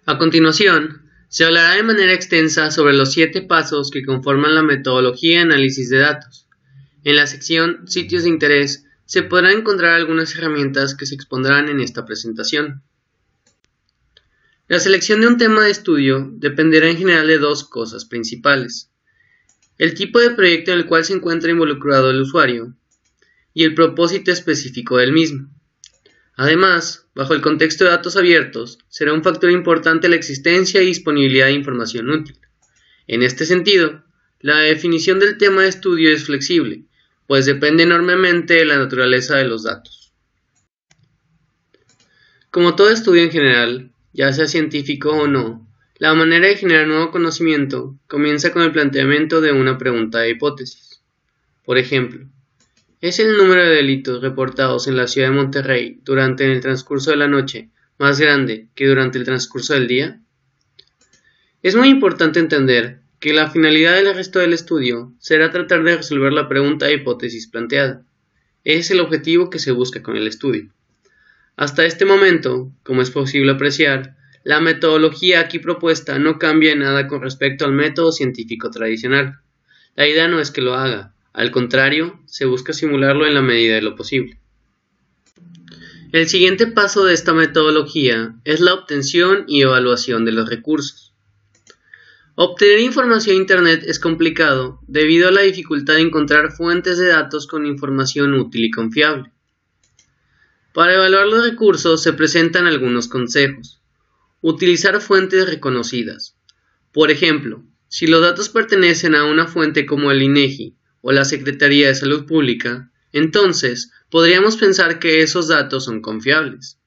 A continuación, se hablará de manera extensa sobre los 7 pasos que conforman la metodología de análisis de datos. En la sección Sitios de interés se podrán encontrar algunas herramientas que se expondrán en esta presentación. La selección de un tema de estudio dependerá en general de 2 cosas principales: el tipo de proyecto en el cual se encuentra involucrado el usuario y el propósito específico del mismo. Además, bajo el contexto de datos abiertos, será un factor importante la existencia y disponibilidad de información útil. En este sentido, la definición del tema de estudio es flexible, pues depende enormemente de la naturaleza de los datos. Como todo estudio en general, ya sea científico o no, la manera de generar nuevo conocimiento comienza con el planteamiento de una pregunta de hipótesis. Por ejemplo, ¿es el número de delitos reportados en la ciudad de Monterrey durante el transcurso de la noche más grande que durante el transcurso del día? Es muy importante entender que la finalidad del resto del estudio será tratar de resolver la pregunta de hipótesis planteada. Es el objetivo que se busca con el estudio. Hasta este momento, como es posible apreciar, la metodología aquí propuesta no cambia en nada con respecto al método científico tradicional. La idea no es que lo haga. Al contrario, se busca simularlo en la medida de lo posible. El siguiente paso de esta metodología es la obtención y evaluación de los recursos. Obtener información en Internet es complicado debido a la dificultad de encontrar fuentes de datos con información útil y confiable. Para evaluar los recursos se presentan algunos consejos. Utilizar fuentes reconocidas. Por ejemplo, si los datos pertenecen a una fuente como el INEGI, o la Secretaría de Salud Pública, entonces podríamos pensar que esos datos son confiables.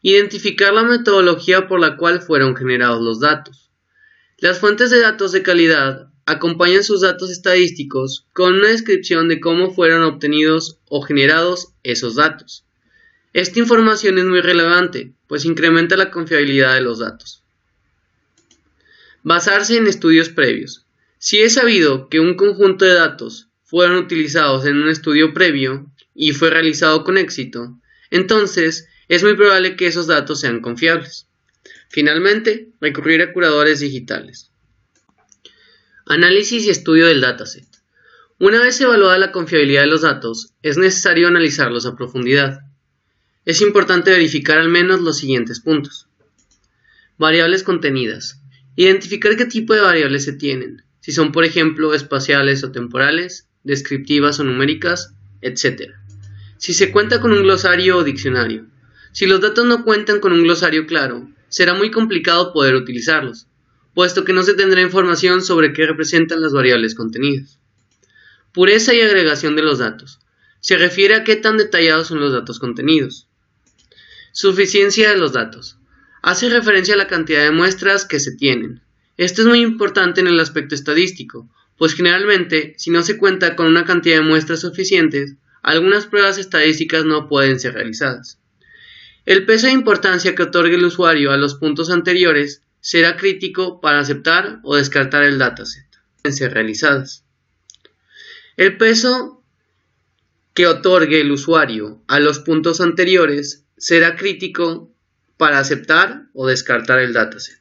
Identificar la metodología por la cual fueron generados los datos. Las fuentes de datos de calidad acompañan sus datos estadísticos con una descripción de cómo fueron obtenidos o generados esos datos. Esta información es muy relevante, pues incrementa la confiabilidad de los datos. Basarse en estudios previos. Si es sabido que un conjunto de datos fueron utilizados en un estudio previo y fue realizado con éxito, entonces es muy probable que esos datos sean confiables. Finalmente, recurrir a curadores digitales. Análisis y estudio del dataset. Una vez evaluada la confiabilidad de los datos, es necesario analizarlos a profundidad. Es importante verificar al menos los siguientes puntos. Variables contenidas. Identificar qué tipo de variables se tienen. Si son, por ejemplo, espaciales o temporales, descriptivas o numéricas, etc. Si se cuenta con un glosario o diccionario. Si los datos no cuentan con un glosario claro, será muy complicado poder utilizarlos, puesto que no se tendrá información sobre qué representan las variables contenidas. Pureza y agregación de los datos. Se refiere a qué tan detallados son los datos contenidos. Suficiencia de los datos. Hace referencia a la cantidad de muestras que se tienen. Esto es muy importante en el aspecto estadístico, pues generalmente, si no se cuenta con una cantidad de muestras suficientes, algunas pruebas estadísticas no pueden ser realizadas. El peso de importancia que otorgue el usuario a los puntos anteriores será crítico para aceptar o descartar el dataset. Pueden ser realizadas. El peso que otorgue el usuario a los puntos anteriores será crítico para aceptar o descartar el dataset.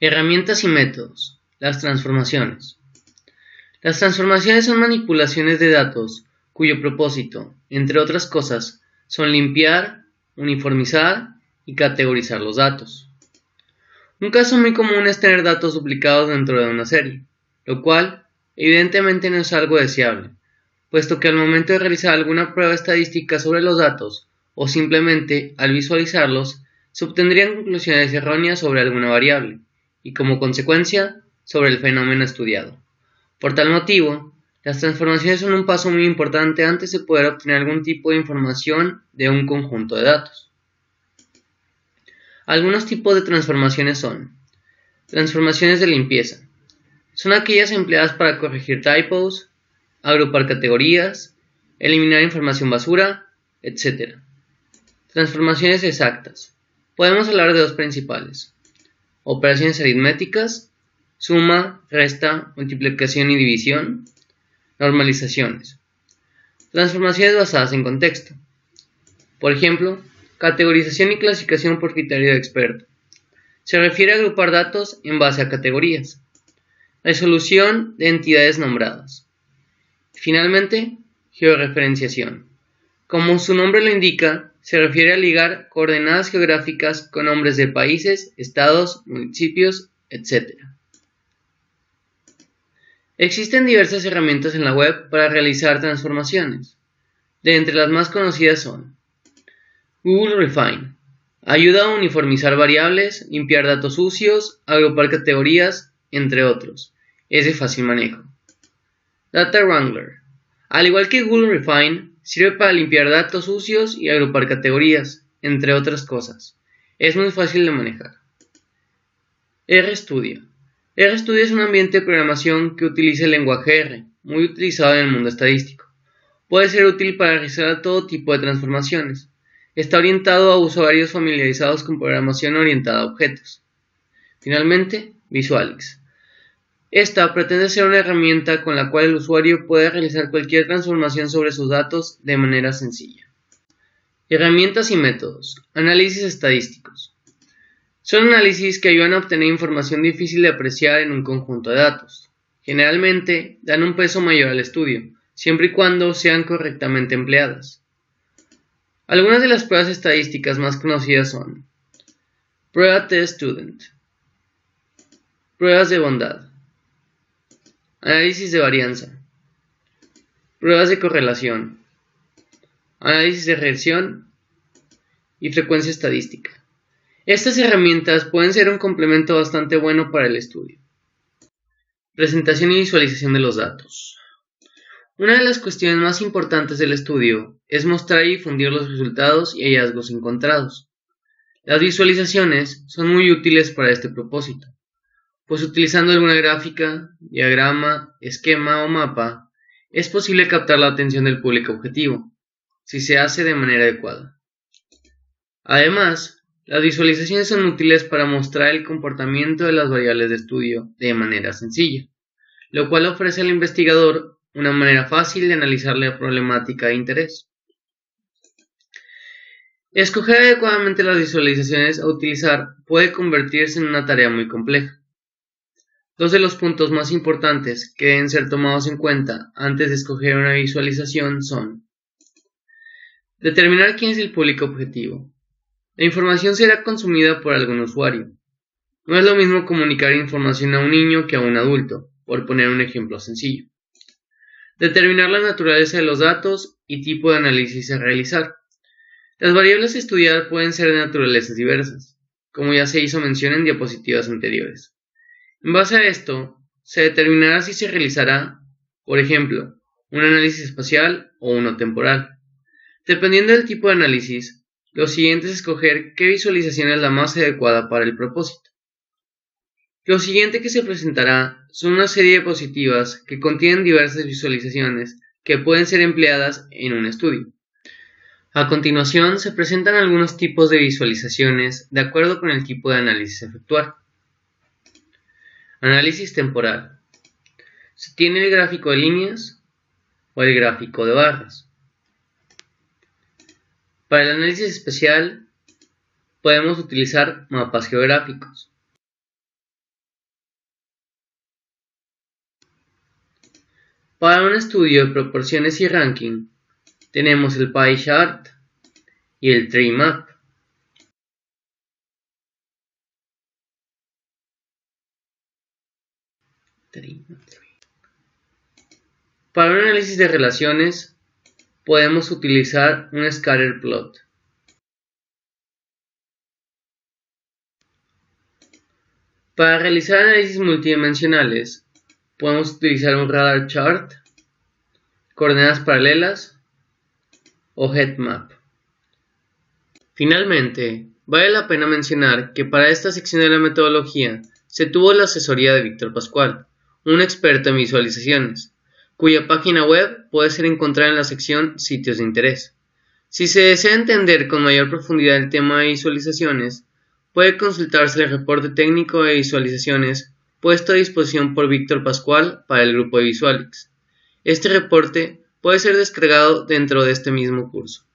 Herramientas y métodos. Las transformaciones. Las transformaciones son manipulaciones de datos cuyo propósito, entre otras cosas, son limpiar, uniformizar y categorizar los datos. Un caso muy común es tener datos duplicados dentro de una serie, lo cual evidentemente no es algo deseable, puesto que al momento de realizar alguna prueba estadística sobre los datos, o simplemente al visualizarlos, se obtendrían conclusiones erróneas sobre alguna variable, y como consecuencia, sobre el fenómeno estudiado. Por tal motivo, las transformaciones son un paso muy importante antes de poder obtener algún tipo de información de un conjunto de datos. Algunos tipos de transformaciones son: transformaciones de limpieza. Son aquellas empleadas para corregir typos, agrupar categorías, eliminar información basura, etc. Transformaciones exactas. Podemos hablar de 2 principales: operaciones aritméticas, suma, resta, multiplicación y división, normalizaciones. Transformaciones basadas en contexto. Por ejemplo, categorización y clasificación por criterio de experto. Se refiere a agrupar datos en base a categorías. Resolución de entidades nombradas. Finalmente, georreferenciación. Como su nombre lo indica, se refiere a ligar coordenadas geográficas con nombres de países, estados, municipios, etc. Existen diversas herramientas en la web para realizar transformaciones. De entre las más conocidas son Google Refine. Ayuda a uniformizar variables, limpiar datos sucios, agrupar categorías, entre otros. Es de fácil manejo. Data Wrangler. Al igual que Google Refine, sirve para limpiar datos sucios y agrupar categorías, entre otras cosas. Es muy fácil de manejar. RStudio. RStudio es un ambiente de programación que utiliza el lenguaje R, muy utilizado en el mundo estadístico. Puede ser útil para realizar todo tipo de transformaciones. Está orientado a usuarios familiarizados con programación orientada a objetos. Finalmente, Visualix. Esta pretende ser una herramienta con la cual el usuario puede realizar cualquier transformación sobre sus datos de manera sencilla. Herramientas y métodos. Análisis estadísticos. Son análisis que ayudan a obtener información difícil de apreciar en un conjunto de datos. Generalmente dan un peso mayor al estudio, siempre y cuando sean correctamente empleadas. Algunas de las pruebas estadísticas más conocidas son Prueba T-Student, pruebas de bondad, análisis de varianza, pruebas de correlación, análisis de regresión y frecuencia estadística. Estas herramientas pueden ser un complemento bastante bueno para el estudio. Presentación y visualización de los datos. Una de las cuestiones más importantes del estudio es mostrar y difundir los resultados y hallazgos encontrados. Las visualizaciones son muy útiles para este propósito, pues utilizando alguna gráfica, diagrama, esquema o mapa, es posible captar la atención del público objetivo, si se hace de manera adecuada. Además, las visualizaciones son útiles para mostrar el comportamiento de las variables de estudio de manera sencilla, lo cual ofrece al investigador una manera fácil de analizar la problemática de interés. Escoger adecuadamente las visualizaciones a utilizar puede convertirse en una tarea muy compleja. Dos de los puntos más importantes que deben ser tomados en cuenta antes de escoger una visualización son: determinar quién es el público objetivo. La información será consumida por algún usuario. No es lo mismo comunicar información a un niño que a un adulto, por poner un ejemplo sencillo. Determinar la naturaleza de los datos y tipo de análisis a realizar. Las variables a estudiar pueden ser de naturalezas diversas, como ya se hizo mención en diapositivas anteriores. En base a esto, se determinará si se realizará, por ejemplo, un análisis espacial o uno temporal. Dependiendo del tipo de análisis, lo siguiente es escoger qué visualización es la más adecuada para el propósito. Lo siguiente que se presentará son una serie de diapositivas que contienen diversas visualizaciones que pueden ser empleadas en un estudio. A continuación se presentan algunos tipos de visualizaciones de acuerdo con el tipo de análisis a efectuar. Análisis temporal. Se tiene el gráfico de líneas o el gráfico de barras. Para el análisis especial podemos utilizar mapas geográficos. Para un estudio de proporciones y ranking, tenemos el Pie Chart y el Tree Map. Para un análisis de relaciones, podemos utilizar un Scatter Plot. Para realizar análisis multidimensionales, podemos utilizar un Radar Chart, coordenadas paralelas o Heatmap. Finalmente, vale la pena mencionar que para esta sección de la metodología se tuvo la asesoría de Víctor Pascual, un experto en visualizaciones, cuya página web puede ser encontrada en la sección Sitios de interés. Si se desea entender con mayor profundidad el tema de visualizaciones, puede consultarse el reporte técnico de visualizaciones puesto a disposición por Víctor Pascual para el grupo de Visualix. Este reporte puede ser descargado dentro de este mismo curso.